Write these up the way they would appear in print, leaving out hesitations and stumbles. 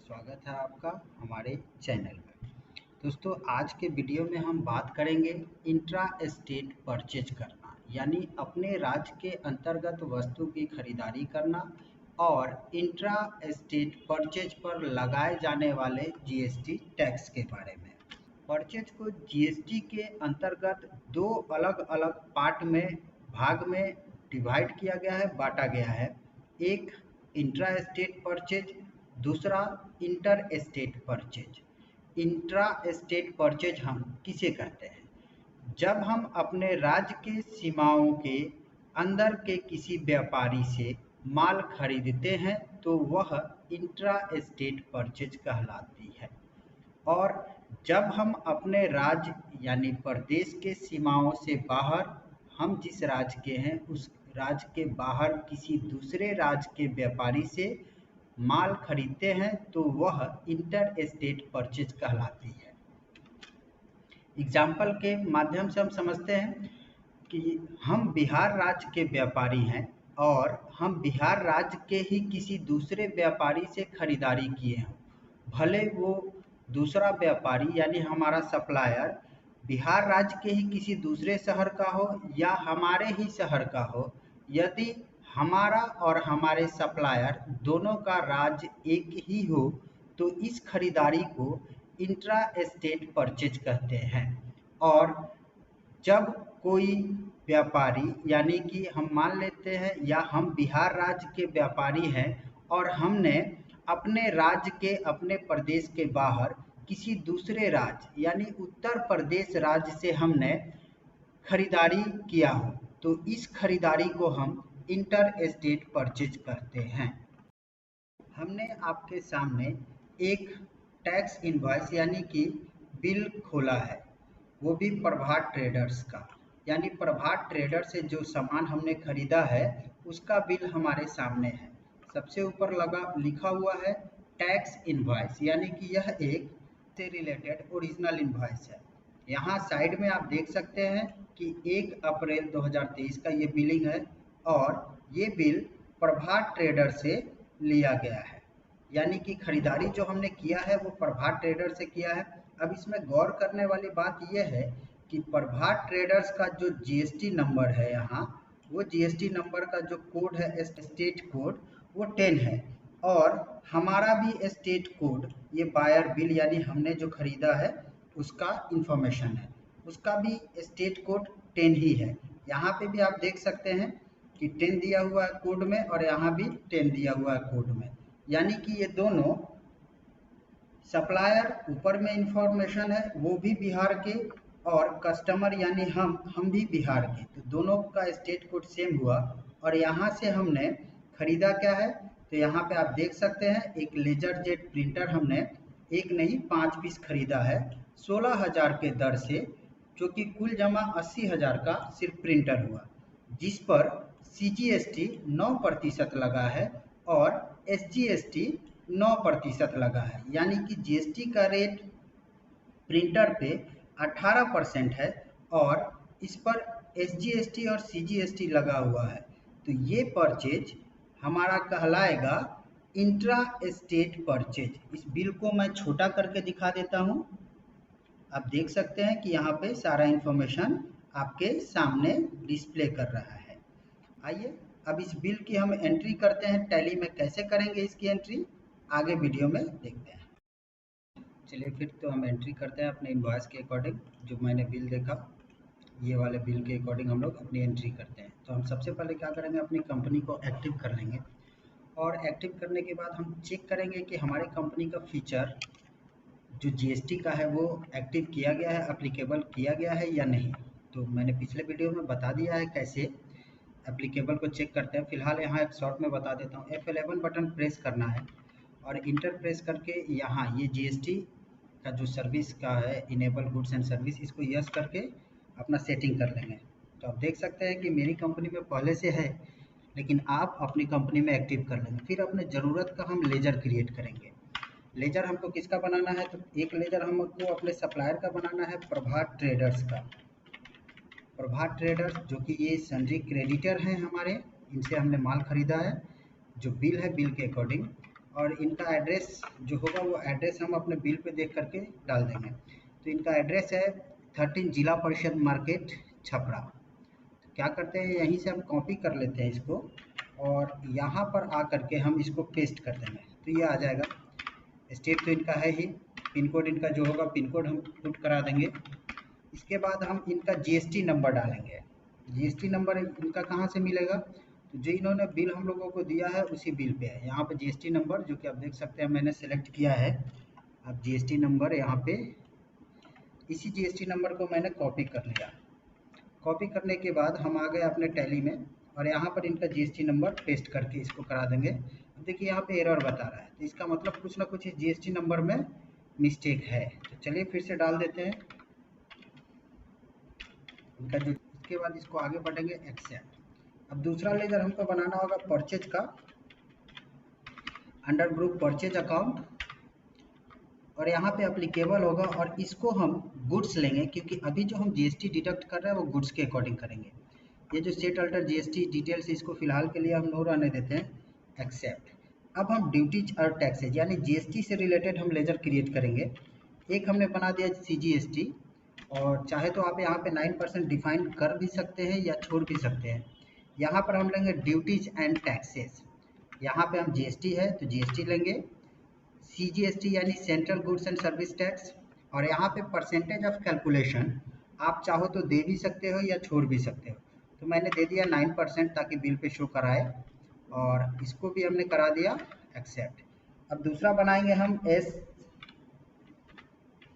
स्वागत है आपका हमारे चैनल में। दोस्तों, आज के वीडियो में हम बात करेंगे इंट्रा स्टेट परचेज करना, यानी अपने राज्य के अंतर्गत वस्तु की खरीदारी करना और इंट्रा स्टेट परचेज पर लगाए जाने वाले जीएसटी टैक्स के बारे में। परचेज को जीएसटी के अंतर्गत दो अलग अलग भाग में डिवाइड किया गया है, बांटा गया है। एक इंट्रा स्टेट परचेज, दूसरा inter state purchase. Intra state purchase हम किसे कहते हैं? जब हम अपने राज्य के सीमाओं के अंदर के किसी व्यापारी से माल खरीदते हैं तो वह इंट्रा स्टेट परचेज कहलाती है। और जब हम अपने राज्य यानी प्रदेश के सीमाओं से बाहर, हम जिस राज्य के हैं उस राज्य के बाहर किसी दूसरे राज्य के व्यापारी से माल खरीदते हैं तो वह इंटर स्टेट परचेज कहलाती है। एग्जाम्पल के माध्यम से हम समझते हैं कि हम बिहार राज्य के व्यापारी हैं और हम बिहार राज्य के ही किसी दूसरे व्यापारी से खरीदारी किए हैं, भले वो दूसरा व्यापारी यानी हमारा सप्लायर बिहार राज्य के ही किसी दूसरे शहर का हो या हमारे ही शहर का हो। यदि हमारा और हमारे सप्लायर दोनों का राज्य एक ही हो तो इस खरीदारी को इंट्रा स्टेट परचेज कहते हैं। और जब कोई व्यापारी यानी कि हम मान लेते हैं या हम बिहार राज्य के व्यापारी हैं और हमने अपने राज्य के अपने प्रदेश के बाहर किसी दूसरे राज्य यानी उत्तर प्रदेश राज्य से हमने खरीदारी किया हो तो इस खरीदारी को हम इंटर स्टेट परचेज करते हैं। हमने आपके सामने एक टैक्स इनवॉइस यानी कि बिल खोला है, वो भी प्रभात ट्रेडर्स का, यानी प्रभात ट्रेडर से जो सामान हमने खरीदा है उसका बिल हमारे सामने है। सबसे ऊपर लिखा हुआ है टैक्स इनवॉइस, यानी कि यह एक से रिलेटेड ओरिजिनल इनवॉइस है। यहाँ साइड में आप देख सकते हैं कि 1 अप्रैल 2023 का ये बिलिंग है और ये बिल प्रभात ट्रेडर से लिया गया है, यानी कि खरीदारी जो हमने किया है वो प्रभात ट्रेडर से किया है। अब इसमें गौर करने वाली बात यह है कि प्रभात ट्रेडर्स का जो जीएसटी नंबर है, यहाँ वो जीएसटी नंबर का जो कोड है स्टेट कोड वो 10 है और हमारा भी स्टेट कोड ये बायर बिल यानी हमने जो खरीदा है उसका इंफॉर्मेशन है, उसका भी स्टेट कोड 10 ही है। यहाँ पे भी आप देख सकते हैं कि 10 दिया हुआ है कोड में और यहाँ भी 10 दिया हुआ है कोड में, यानी कि ये दोनों सप्लायर ऊपर में इंफॉर्मेशन है वो भी बिहार के और कस्टमर यानी हम भी बिहार के, तो दोनों का स्टेट कोड सेम हुआ। और यहाँ से हमने खरीदा क्या है तो यहाँ पे आप देख सकते हैं एक लेजर जेट प्रिंटर हमने एक नहीं 5 पीस खरीदा है 16,000 के दर से, जो कि कुल जमा 80,000 का सिर्फ प्रिंटर हुआ, जिस पर CGST 9% लगा है और SGST 9% लगा है, यानी कि GST का रेट प्रिंटर पे 18% है और इस पर SGST और CGST लगा हुआ है। तो ये परचेज हमारा कहलाएगा इंट्रा स्टेट परचेज। इस बिल को मैं छोटा करके दिखा देता हूँ, आप देख सकते हैं कि यहाँ पे सारा इंफॉर्मेशन आपके सामने डिस्प्ले कर रहा है। आइए अब इस बिल की हम एंट्री करते हैं। टैली में कैसे करेंगे इसकी एंट्री आगे वीडियो में देखते हैं। चलिए फिर तो हम एंट्री करते हैं अपने इनवॉइस के अकॉर्डिंग, जो मैंने बिल देखा ये वाले बिल के अकॉर्डिंग हम लोग अपनी एंट्री करते हैं। तो हम सबसे पहले क्या करेंगे, अपनी कंपनी को एक्टिव कर लेंगे और एक्टिव करने के बाद हम चेक करेंगे कि हमारी कंपनी का फीचर जो जीएसटी का है वो एक्टिव किया गया है, एप्लीकेबल किया गया है या नहीं। तो मैंने पिछले वीडियो में बता दिया है कैसे एप्लीकेबल को चेक करते हैं। फिलहाल यहाँ एक शॉर्ट में बता देता हूँ। F11 बटन प्रेस करना है और इंटर प्रेस करके यहाँ ये जीएसटी का जो सर्विस का है इनेबल गुड्स एंड सर्विस, इसको यस करके अपना सेटिंग कर लेंगे। तो आप देख सकते हैं कि मेरी कंपनी में पहले से है, लेकिन आप अपनी कंपनी में एक्टिव कर लेंगे। फिर अपने ज़रूरत का हम लेजर क्रिएट करेंगे। लेजर हमको किसका बनाना है, तो एक लेजर हमको अपने सप्लायर का बनाना है प्रभात ट्रेडर्स का। प्रभात ट्रेडर्स जो कि ये सन्ड्री क्रेडिटर हैं हमारे, इनसे हमने माल खरीदा है, जो बिल है बिल के अकॉर्डिंग। और इनका एड्रेस जो होगा वो एड्रेस हम अपने बिल पे देख करके डाल देंगे। तो इनका एड्रेस है 13 जिला परिषद मार्केट छपरा। तो क्या करते हैं, यहीं से हम कॉपी कर लेते हैं इसको और यहाँ पर आ करके हम इसको पेस्ट कर देंगे तो ये आ जाएगा। स्टेट तो इनका है ही, पिन कोड इनका जो होगा पिन कोड हम पुट करा देंगे। इसके बाद हम इनका जीएसटी नंबर डालेंगे। जीएसटी नंबर इनका कहाँ से मिलेगा, तो जो इन्होंने बिल हम लोगों को दिया है उसी बिल पे है। यहाँ पे जीएसटी नंबर जो कि आप देख सकते हैं मैंने सेलेक्ट किया है। अब जीएसटी नंबर यहाँ पे, इसी जीएसटी नंबर को मैंने कॉपी कर लिया। कॉपी करने के बाद हम आ गए अपने टैली में और यहाँ पर इनका जीएसटी नंबर पेस्ट करके इसको करा देंगे। अब देखिए यहाँ पे एरर बता रहा है, तो इसका मतलब कुछ ना कुछ इस जीएसटी नंबर में मिस्टेक है। तो चलिए फिर से डाल देते हैं इनका जो, इसके बाद इसको आगे बढ़ेंगे एक्सेप्ट। अब दूसरा लेजर हमको बनाना होगा परचेज का, अंडर ग्रुप परचेज अकाउंट, और यहाँ पे अप्लीकेबल होगा और इसको हम गुड्स लेंगे क्योंकि अभी जो हम जीएसटी डिडक्ट कर रहे हैं वो गुड्स के अकॉर्डिंग करेंगे। ये जो सेट अल्टर जीएसटी डिटेल्स इसको फिलहाल के लिए हम नो रहने देते हैं, एक्सेप्ट। अब हम ड्यूटीज और टैक्सेज यानी जीएसटी से रिलेटेड हम लेजर क्रिएट करेंगे। एक हमने बना दिया सीजीएसटी, और चाहे तो आप यहाँ पे 9% डिफाइन कर भी सकते हैं या छोड़ भी सकते हैं। यहाँ पर हम लेंगे ड्यूटीज एंड टैक्सेस, यहाँ पे हम जीएसटी है तो जीएसटी लेंगे, सीजीएसटी यानी central goods and service tax, और यहाँ पे परसेंटेज ऑफ कैलकुलेशन आप चाहो तो दे भी सकते हो या छोड़ भी सकते हो। तो मैंने दे दिया 9% ताकि बिल पे शो कराए, और इसको भी हमने करा दिया एक्सेप्ट। अब दूसरा बनाएंगे हम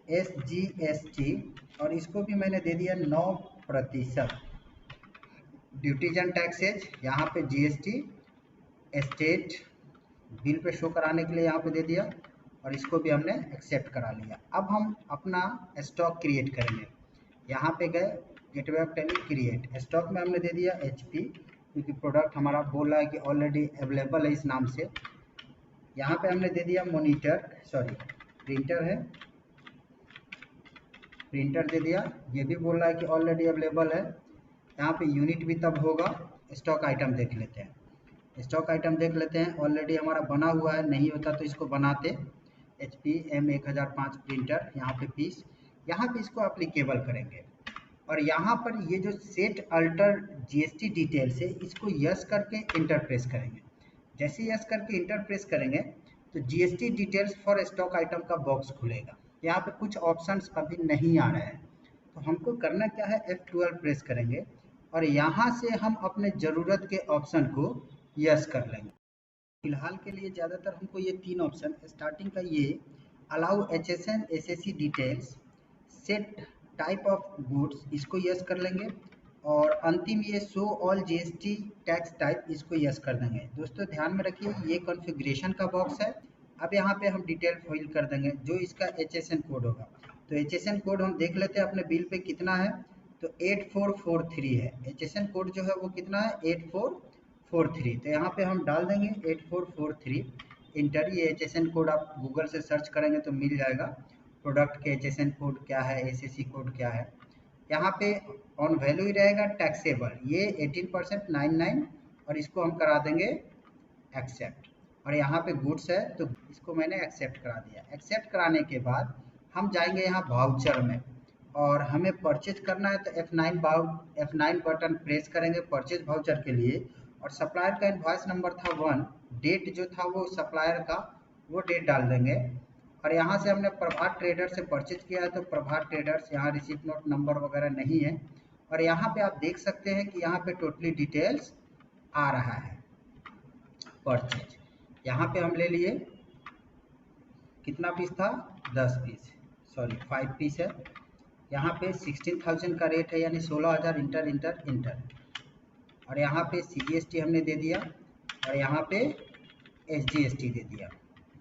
एसजीएसटी, और इसको भी मैंने दे दिया 9%। ड्यूटीज एंड टैक्सेज यहाँ पे GST state bill pay show कराने के लिए यहाँ पे दे दिया, और इसको भी हमने एक्सेप्ट करा लिया। अब हम अपना स्टॉक क्रिएट करेंगे। यहाँ पे गए gateway of tally create, stock में हमने दे दिया एचपी क्योंकि प्रोडक्ट हमारा बोल रहा है कि ऑलरेडी अवेलेबल है इस नाम से। यहाँ पे हमने दे दिया मॉनिटर, सॉरी प्रिंटर है, प्रिंटर दे दिया, ये भी बोल रहा है कि ऑलरेडी अवेलेबल है। यहाँ पे यूनिट भी तब होगा। स्टॉक आइटम देख लेते हैं, स्टॉक आइटम देख लेते हैं, ऑलरेडी हमारा बना हुआ है, नहीं होता तो इसको बनाते। HP M1005 प्रिंटर, यहाँ पे पीस, यहाँ पे इसको अप्लीकेबल करेंगे, और यहाँ पर ये जो सेट अल्टर जीएसटी डिटेल्स है इसको यस करके इंटर प्रेस करेंगे। जैसे यस करके इंटर प्रेस करेंगे तो GST details for stock item का बॉक्स खुलेगा। यहाँ पे कुछ ऑप्शंस अभी नहीं आ रहे हैं, तो हमको करना क्या है, F12 प्रेस करेंगे और यहाँ से हम अपने ज़रूरत के ऑप्शन को यस कर लेंगे। फिलहाल के लिए ज़्यादातर हमको ये 3 ऑप्शन, स्टार्टिंग का ये allow HSN SSC details, set type of goods, इसको यस कर लेंगे, और अंतिम ये show all GST tax type, इसको यस कर देंगे। दोस्तों ध्यान में रखिए ये कॉन्फ़िगरेशन का बॉक्स है। अब यहाँ पे हम डिटेल फिल कर देंगे जो इसका HSN कोड होगा। तो HSN कोड हम देख लेते हैं अपने बिल पे कितना है, तो 8443 है। HSN कोड जो है वो कितना है, 8443। तो यहाँ पे हम डाल देंगे 8443 इंटर। ये HSN कोड आप गूगल से सर्च करेंगे तो मिल जाएगा, प्रोडक्ट के HSN कोड क्या है, SSC कोड क्या है। यहाँ पे ऑन वैल्यू ही रहेगा टैक्सेबल, ये 18% 99, और इसको हम करा देंगे एक्सेप्ट। और यहाँ पे गुड्स है तो इसको मैंने एक्सेप्ट करा दिया। एक्सेप्ट कराने के बाद हम जाएंगे यहाँ वाउचर में, और हमें परचेज करना है तो F9 बटन प्रेस करेंगे परचेज वाउचर के लिए, और सप्लायर का इनवॉइस नंबर था 1, डेट जो था वो सप्लायर का वो डेट डाल देंगे। और यहाँ से हमने प्रभात ट्रेडर से परचेज किया है तो प्रभात ट्रेडर्स, यहाँ रिसीप्ट नोट नंबर वगैरह नहीं है। और यहाँ पे आप देख सकते हैं कि यहाँ पे टोटली डिटेल्स आ रहा है परचेज। यहाँ पे हम ले लिए, कितना पीस था, 10 पीस, सॉरी 5 पीस है। यहाँ पे 16,000 का रेट है यानी 16,000, इंटर इंटर इंटर, और यहाँ पे CGST हमने दे दिया, और यहाँ पे SGST दे दिया,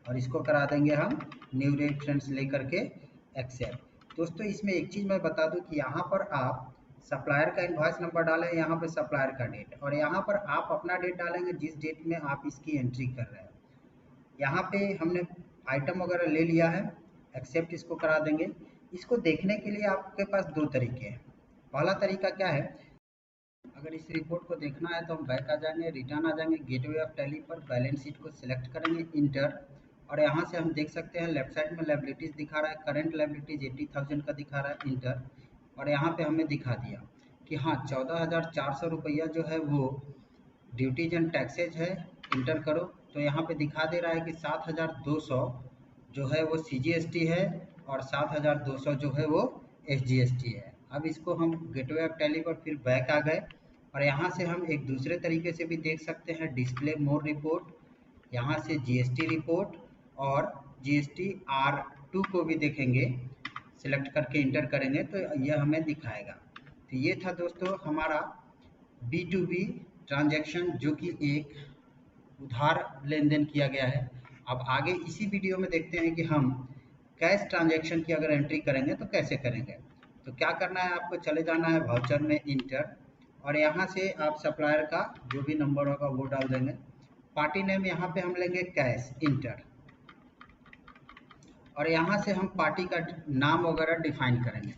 और इसको करा देंगे हम न्यू रेफरेंस लेकर के एक्सेप्ट। दोस्तों इसमें एक चीज़ मैं बता दूं कि यहाँ पर आप सप्लायर का इनवॉइस नंबर डालें, यहाँ पे सप्लायर का डेट, और यहाँ पर आप अपना डेट डालेंगे जिस डेट में आप इसकी एंट्री कर रहे हैं। यहाँ पे हमने आइटम वगैरह ले लिया है, एक्सेप्ट इसको करा देंगे। इसको देखने के लिए आपके पास 2 तरीके हैं। पहला तरीका क्या है, अगर इस रिपोर्ट को देखना है तो हम बैक आ जाएंगे, रिटर्न आ जाएंगे, गेटवे ऑफ टैली पर बैलेंस शीट को सिलेक्ट करेंगे, इंटर, और यहाँ से हम देख सकते हैं लेफ्ट साइड में लायबिलिटीज़ दिखा रहा है, करंट लायबिलिटीज़ 80,000 का दिखा रहा है, इंटर, और यहाँ पे हमें दिखा दिया कि हाँ 14,400 रुपया जो है वो ड्यूटीज एंड टैक्सेज है, इंटर करो। तो यहाँ पे दिखा दे रहा है कि 7,200 जो है वो CGST है और 7,200 जो है वो SGST है। अब इसको हम गेटवे ऑफ टैली पर फिर बैक आ गए और यहाँ से हम एक दूसरे तरीके से भी देख सकते हैं, डिस्प्ले मोर रिपोर्ट, यहाँ से GST रिपोर्ट और GST R2 को भी देखेंगे, सिलेक्ट करके इंटर करेंगे तो यह हमें दिखाएगा। तो ये था दोस्तों हमारा B2B ट्रांजैक्शन जो कि एक उधार लेन देन किया गया है। अब आगे इसी वीडियो में देखते हैं कि हम कैश ट्रांजैक्शन की अगर एंट्री करेंगे तो कैसे करेंगे। तो क्या करना है, आपको चले जाना है वाउचर में, इंटर, और यहाँ से आप सप्लायर का जो भी नंबर होगा वो डाल देंगे, पार्टी नेम यहाँ पे हम लेंगे कैश, इंटर, और यहाँ से हम पार्टी का नाम वगैरह डिफाइन करेंगे।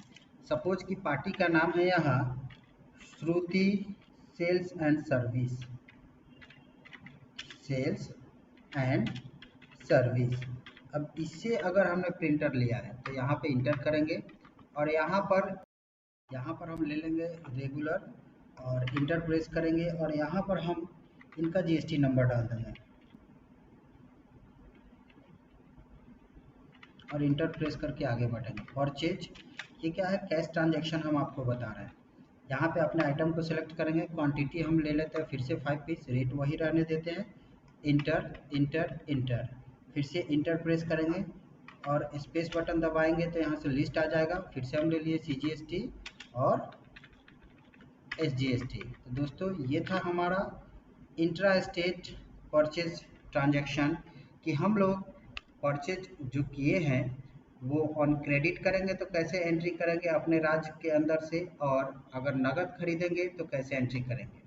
सपोज कि पार्टी का नाम है यहाँ Shruti sales and service, sales and service. अब इससे अगर हमने प्रिंटर लिया है तो यहाँ पे इंटर करेंगे और यहाँ पर हम ले लेंगे रेगुलर और इंटर प्रेस करेंगे और यहाँ पर हम इनका GST नंबर डाल देंगे और इंटर प्रेस करके आगे बढ़ेंगे। परचेज, ये क्या है, कैश ट्रांजैक्शन हम आपको बता रहे हैं। यहाँ पे अपने आइटम को सिलेक्ट करेंगे, क्वांटिटी हम ले लेते हैं फिर से 5 पीस, रेट वही रहने देते हैं, इंटर इंटर इंटर, फिर से इंटर प्रेस करेंगे और स्पेस बटन दबाएंगे तो यहाँ से लिस्ट आ जाएगा। फिर से हम ले लिए CGST और SGST। तो दोस्तों ये था हमारा इंट्रा स्टेट परचेज ट्रांजैक्शन कि हम लोग परचेज जो किए हैं वो ऑन क्रेडिट करेंगे तो कैसे एंट्री करेंगे अपने राज्य के अंदर से, और अगर नगद खरीदेंगे तो कैसे एंट्री करेंगे।